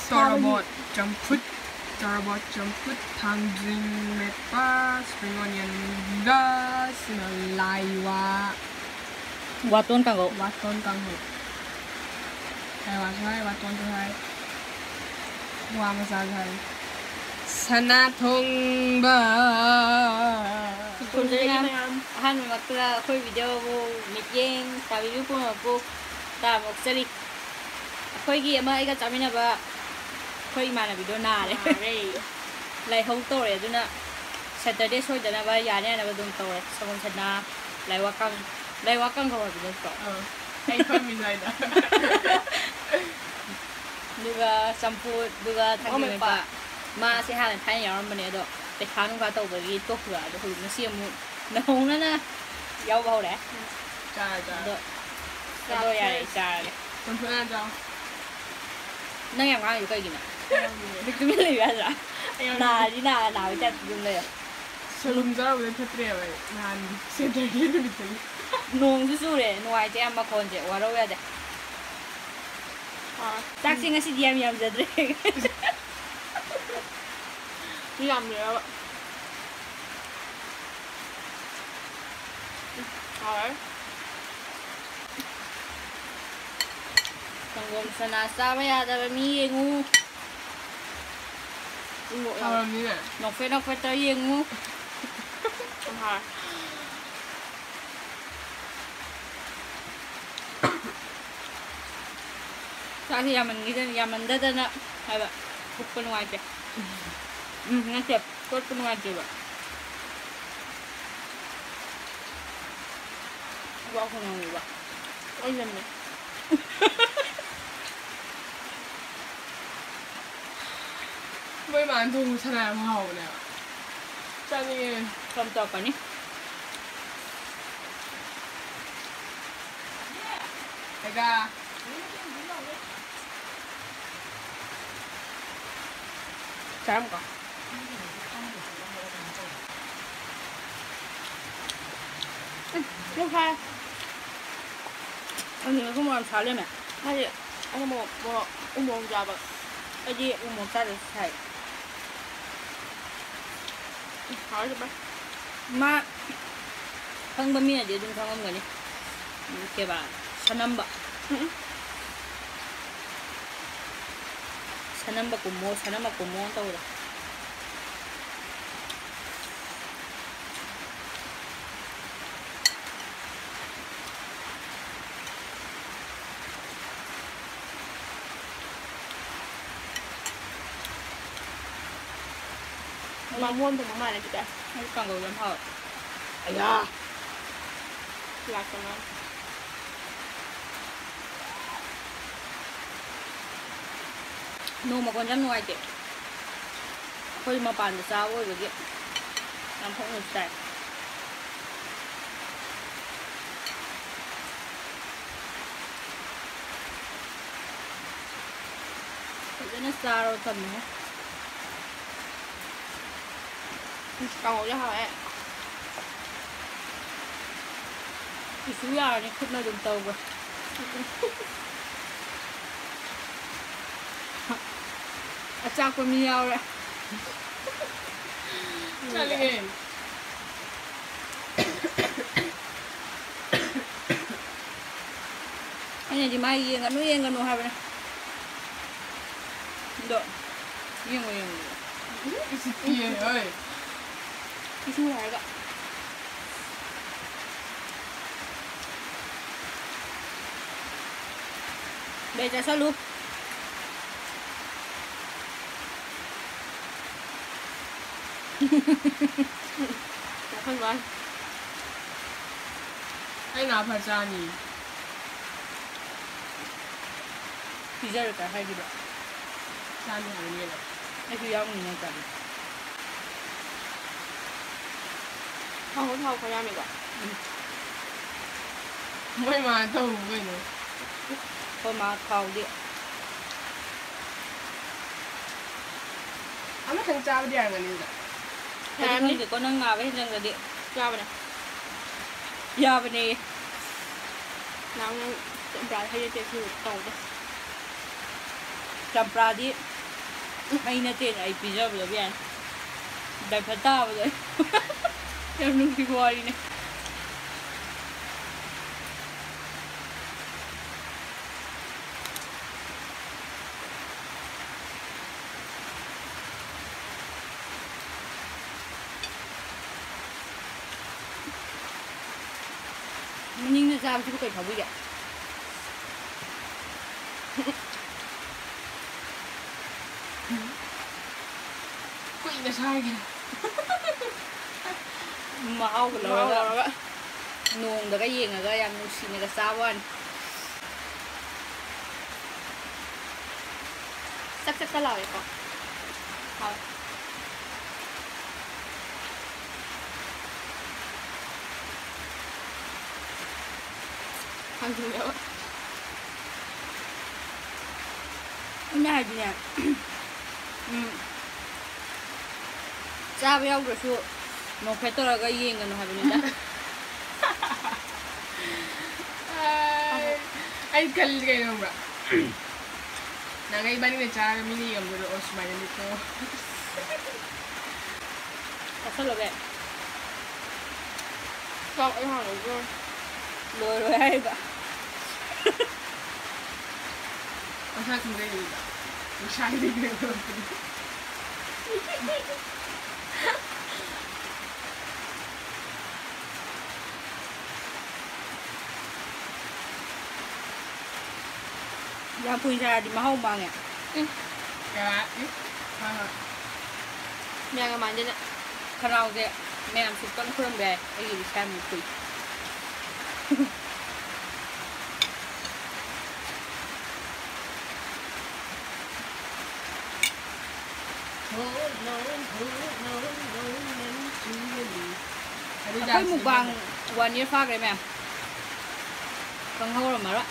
Torabot Jamput Tangjin Mepa Spring Onion Gas Laiwa Waton kang go. Waton kang ho Laiwa hai Waton to hai Wa masal hai Sana thong ba คุณจะงามหันมาเกลือคุยวิดีโอมิดเย็นตาวิวปุ่นปุ๊บตาบอกสลิกคุยกี่มาไอ้ก็จำไม่ได้ว่าคุยมาในวิดีโอหน้าเลยไล่ห้องโตเลยดูนะเสร็จได้ช่วยจะนะว่ายาเนี่ยนะว่าโดนโตเลยสมมติชนะไล่ว่ากังเขาว่าเป็นโตให้ค่อยมีใจนะดูว่าสัมพูดูว่าทั้งนี้เลยป่ะมาสิหาเป็นพันอย่างมันเนี่ยดอกแต่ค้านุ่งผ้าโตแบบนี้ตัวเหือเดี๋ยวคุณมาเสียมุนหงนั่นนะยาวเบาแหละจ้าเดี๋ยวใหญ่จ้าเลยคนเพื่อนเจ้านั่งอย่างว่าอยู่ใกล้กินอ่ะไม่กินไม่เหลือจ้ะนาที่นาหนาวจัดยุ่งเลยอ่ะสลุมเจ้าเป็นเทปเว้ยงานเสียใจที่ไม่ถึงนุ่งสู้ๆเลยนุ่งไอ้เจ้ามาคนเจ้าว่าเราเนี่ยเด็กตักซิงก็สิเดียมยำจะเด็กยำแล้วสังคมสนาสาบยาแต่แบบนี้งูทำแบบนี้เนี่ยนกเฟตตัวยิงงูถ้าที่ยามันงี้ยามันเด็ดๆนะให้แบบคุกเป็นวายเจ้งั้นเจ็บก็เป็นวายเจ็บแบบว่าคนเอาอยู่ปะโอ้ยยังไงไม่มาดูชนะเผาเนี่ยจ้านี่คำตอบกันนี่ไอ้กาแซมก่อนลูกใครอันนี้ก็มันช้าเลยไหมใช่อันนี้บอกอุโมงค์ยาวแบบไอ้ที่อุโมงค์ใต้เลยใช่เขาใช่ไหมมาทั้งบะหมี่เดี๋ยวดึงทั้งบะหมี่นี่เก็บอ่ะฉันนำบะกุโมตัวเลยมาม้วนถึงมาเลยพี่แกให้กล่องกับน้ำเผาไอ้ยาหลักจังนะนูมาคนจำนวนเจ็บคุยมาปั่นจะซ้าโว้ยแบบนี้น้ำพงหนึ่งใส่จะน่าซาเราทำมั้ยกล่องจะทำไงอีสุยาเนี่ยขึ้นมาจนโตกว่าอาจารย์ก็มีเอาเลยใช่เลยอันนี้จะมาเยี่ยงกันนู้นเยี่ยงกันนู้นหายไปนะเด้อเยี่ยงอีสิเตี้ยเอ้ยอีสุยาก็เบจะสรุปขึ้นไปให้นาพาจานีพิจารณาให้ดีกว่าจานีอะไรเนี่ยนะไอ้คือยาวมีเงินจัดเขาเขายามอีกว่าไม่มาตู้ไม่เนาะคนมาเขาเดียวอันนั้นถึงเจ้าเดียวกันนี่แหละแถมนี่เดี๋ยวก็นั่งงาไปให้เรื่องกันดิยาวไปนะยาวไปนี่น้ำยังจำปลาให้เจ๊คือตรงไปจำปลาดิ ꯑꯩ ꯅꯠꯇꯦꯅ ꯑꯩ ꯄꯤꯖꯕꯗꯣ ꯌꯥꯏ diaper ꯇꯥꯕꯗꯣ ꯌꯥꯝ ꯅꯨꯡꯁꯤꯕ ꯋꯥꯔꯤꯅꯦ ꯃꯅꯤꯡꯗ ꯆꯥꯕꯁꯤꯕꯨ ꯀꯩ ꯐꯥꯎꯕꯤꯒꯦ kuya sarge mahawga lawraga nongdaga yengaga yam nuksinaga sawan sak sak lawe ko ha hangyo ina hadiya चाब याउद्रसु नोफे तोरगा येंगनो हाबिनिदा ai kal kay no bra nangay bani na chara mini yung gulo osmay nito asalo be stop ay hano go lo ay ba asa kung dai ba mashay din ko yang punya di mahau bang ya ya yang mana nak kalau dia memang suka kurang baik lagi di sana mungkin Aku mukbang one year fag ma'am. Kang hawar mara.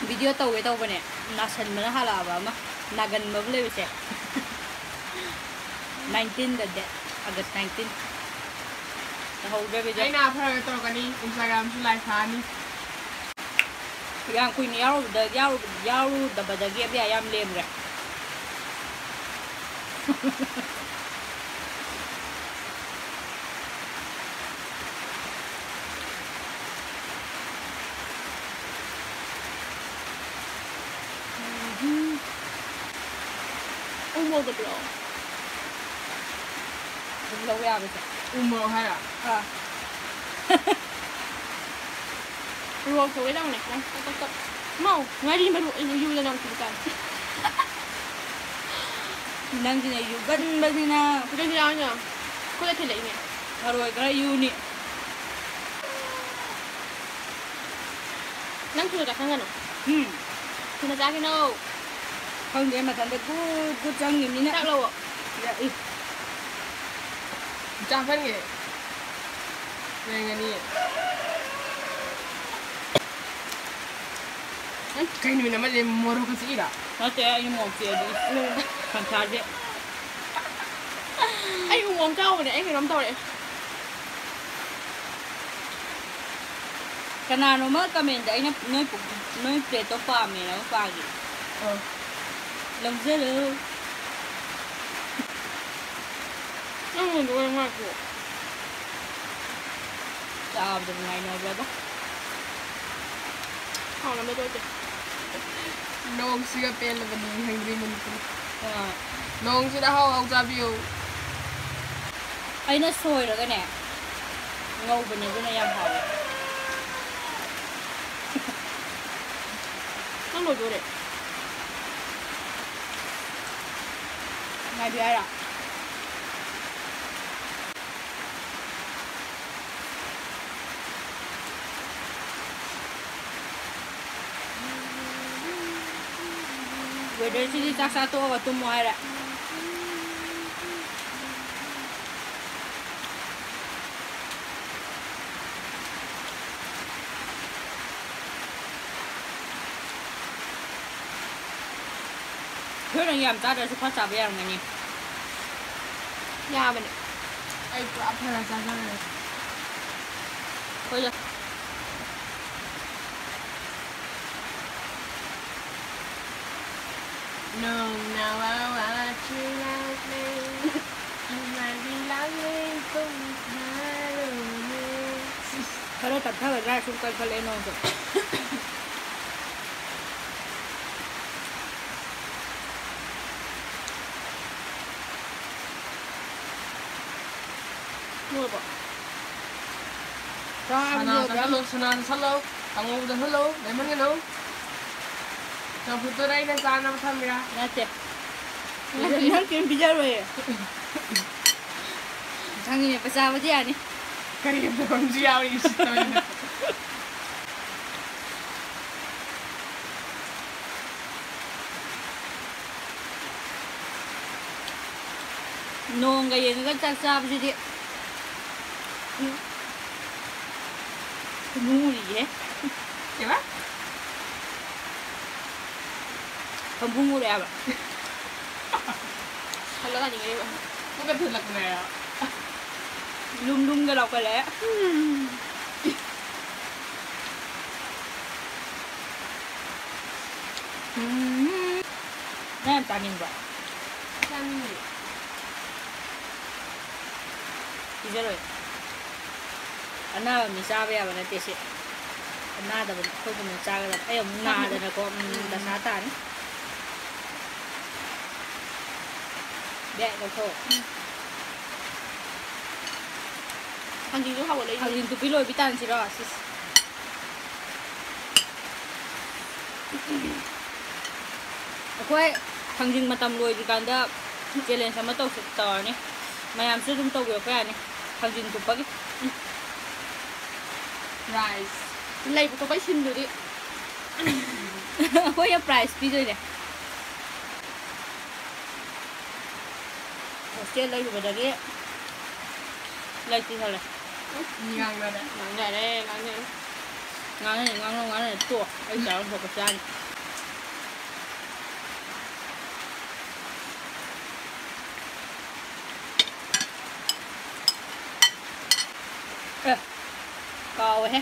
Video tawwe tawbane. Nasan mana hala ba ma. Nagan mable bise. 19 the August 19. The whole video. Ay na para to kani Instagram su live hani. Yang kuin yaru da badagi abi ayam lemre. Umo the blow. The blow ya bisa. Umo hara. Ah. Ruo so we dang nek nang tok. Mau, ngari baru yu la nang tukan. Nang dina yu ban banina. Kuda dia. Kuda tele ini. Haroi kara yu ni. Nang tuda kangan no. Tuna jage no. Không để mà thằng đấy cứ chân nhìn đi nè. Chắc lâu ạ. Dạ y. Chắc phân nghề. Này nghe đi. Cái này nó mà để mua đồ cái gì đó. Nó sẽ anh mua kia đi. Thằng cha đấy. Anh cũng muốn trâu này, anh phải nắm tao đấy. Cái nào nó mới comment đấy nó để tao pha mày nó pha gì. Lòng dễ lưu. Nó muốn đồ ăn hoa của. Sao được ngày nào vậy bác? Không làm được rồi. Nong siya pela ba ni hungry mo nito. Nong sila ho ang sabi yo. Ay na soy ra gane. Ngau ba ni na yam haw. Nang lo dore. Ngày bia ra. Về đây chỉ chắc satu và tum mua ra. Thế là làm ta được phát sạp em này. Ya ben. Ay ko apara sa sa. Thôi rồi. nung nào à chưa lạc lên mà vì lãng lên không tha rồi Kalau tak tahu dah suka kalau nong tu. Mua apa? Kau sana ambil berapa? salo tangou da hello dai man ngano na puto rai na sana thamira Nanti. Nanti bijar boleh. Jangan ni pasal apa dia ni? kari da onji yawi istana Nong gaya ni kan tak sah macam dia. Nung ni eh. Diba? Pembungu dia apa? Hala ka ni ngayon. Huwag tulak na ya. Lum galaw ka le. Nah, tanin ba? Saan Isa ro. Ana mi sabi ya bana tesi. Ana da ko ko mi saga da ayo na da na ko da satan. Be ko ko. Hanggang yung hawala yun. Hangin tu piloy bitan si ro sis. Akwai hangin matam loy di kanda challenge sama to sektor ni. Mayam su dum to go pa ni. Hangin tu pagi. Rice. Lấy của bác xin rồi đi. Có ya price đi rồi nè. Trên lấy của đây. Lấy tí thôi này. Ngang na da. Ngang này đây, ngang này. Ngang này tua. Ai cháu một cái chai. Cầu hết.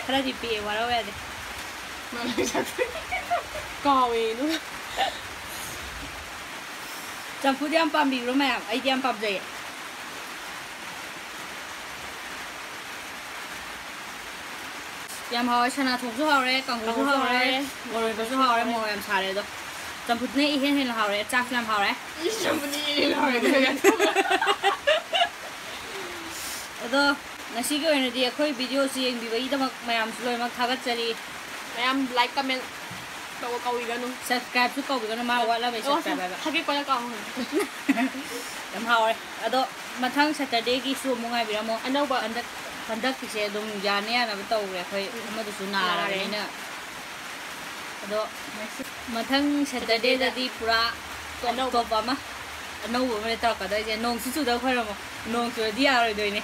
Khá gì bịa quá đâu vậy đi. Cầu ấy luôn. Chẳng phút em băm bì rồi mẹ, ấy em băm gì? Em hỏi chana thuộc số hào đấy, còn số hào đấy, rồi có số hào đấy mua em xài đấy đâu. Chẳng phút này hiện là hào đấy, chắc làm hào đấy. Chẳng phút này hào đấy. Aduh, nasi ko yun di ako video siyang biba ita mayam suloy magkagat sali. Mayam like comment. Bago kawi ganun. Subscribe su ko bigo na mawala may subscribe ba. Hagi ko na ka. Yam haw. Aduh, mathang Saturday ki show mo nga bira mo. Ano ba? Pandak ki se dong jane ya na bitaw re koy amadu su na ra na. Aduh, mathang Saturday da di pura top ba ma. Ano ba may taw ka dai je nong su su da khoy mo. Nong su di ya rồi doi ne.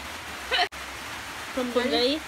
Con đấy